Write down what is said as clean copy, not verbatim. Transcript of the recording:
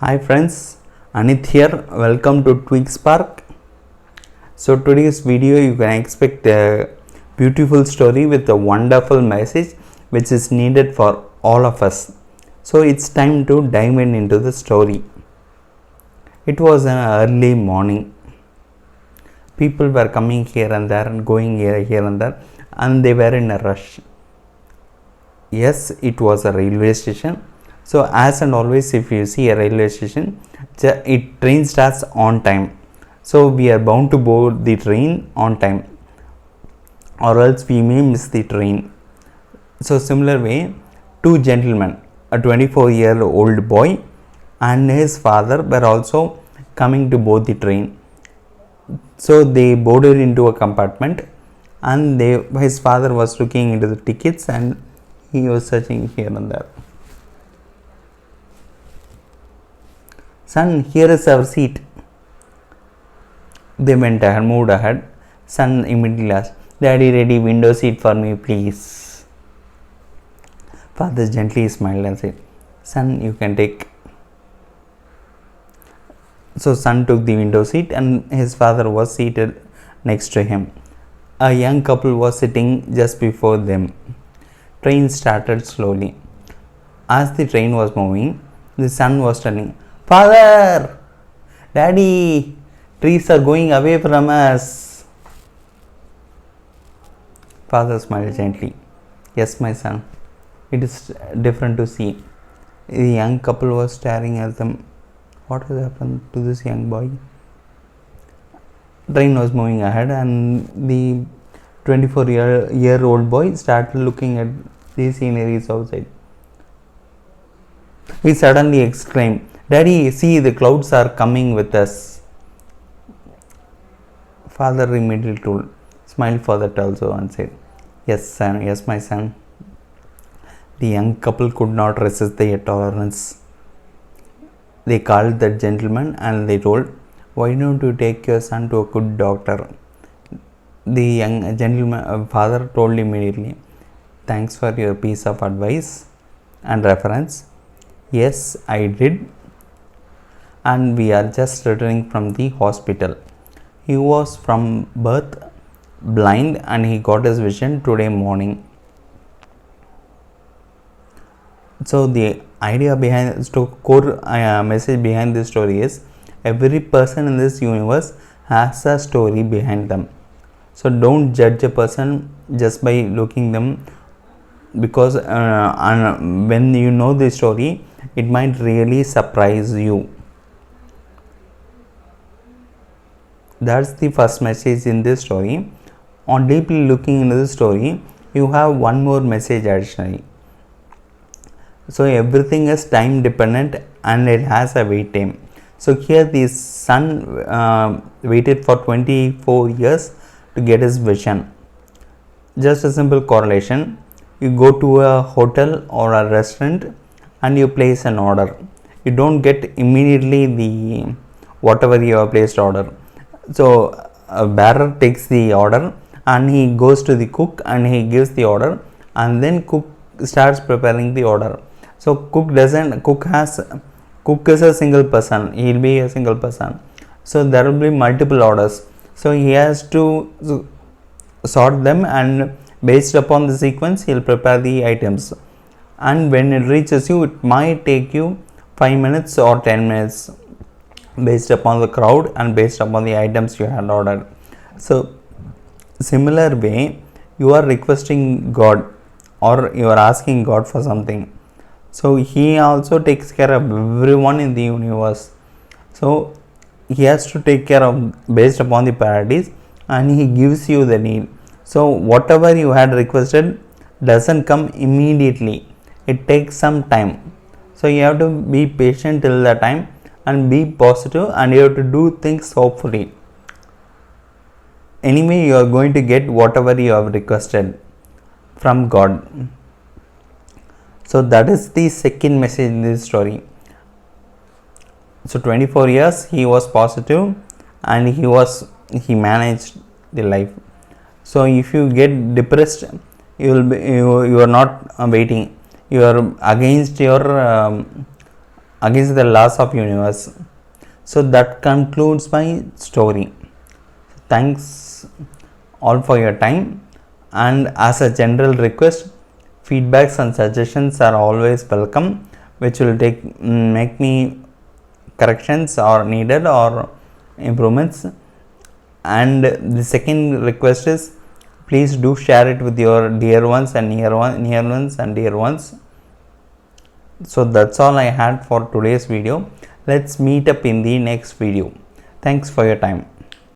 Hi friends, Anith here. Welcome to Twig Spark. So today's video you can expect a beautiful story with a wonderful message which is needed for all of us. So it's time to dive into the story. It was an early morning. People were coming here and there and going here and there, and they were in a rush. Yes, it was a railway station. So as and always, if you see a railway station, train starts on time. So we are bound to board the train on time, or else we may miss the train. So similar way, two gentlemen, a 24-year-old boy and his father were also coming to board the train. So they boarded into a compartment, and his father was looking into the tickets and he was searching here and there. Son, here is our seat. They moved ahead. Son immediately asked, Daddy, ready window seat for me, please. Father gently smiled and said, Son, you can take. So son took the window seat and his father was seated next to him. A young couple was sitting just before them. Train started slowly. As the train was moving, the son was telling, Father! Daddy! Trees are going away from us. Father smiled gently. Yes, my son. It is different to see. The young couple was staring at them. What has happened to this young boy? Train was moving ahead and the 24-year-old boy started looking at the sceneries outside. He suddenly exclaimed, Daddy, see, the clouds are coming with us. Father immediately smiled for that also and said, Yes, son, yes, my son. The young couple could not resist their tolerance. They called that gentleman and they told, Why don't you take your son to a good doctor? The young gentleman father told immediately, Thanks for your piece of advice and reference. Yes, I did. And we are just returning from the hospital. He was from birth blind and he got his vision today morning. So the idea behind core message behind this story is every person in this universe has a story behind them. So don't judge a person just by looking them, because when you know the story, it might really surprise you. That's the first message in this story. On deeply looking into the story, you have one more message additionally. So everything is time dependent and it has a wait time. So here the son waited for 24 years to get his vision. Just a simple correlation. You go to a hotel or a restaurant and you place an order. You don't get immediately the whatever you have placed order. So a bearer takes the order and he goes to the cook and he gives the order, and then cook starts preparing the order. So cook is a single person. He'll be a single person. So there will be multiple orders. So he has to sort them, and based upon the sequence he'll prepare the items, and when it reaches you it might take you 5 minutes or 10 minutes based upon the crowd and based upon the items you had ordered. So similar way, you are requesting God or you are asking God for something. So he also takes care of everyone in the universe. So he has to take care of based upon the priorities, and he gives you the need. So whatever you had requested doesn't come immediately. It takes some time. So you have to be patient till the time and be positive, and you have to do things hopefully. Anyway, you are going to get whatever you have requested from God. So that is the second message in this story. So 24 years he was positive and he managed the life. So if you get depressed, you are not waiting. You are against your against the laws of universe. So that concludes my story. Thanks all for your time, and as a general request, feedbacks and suggestions are always welcome, which will make me corrections or needed or improvements. And the second request is, please do share it with your dear ones and near ones and dear ones. So that's all I had for today's video. Let's meet up in the next video. Thanks for your time.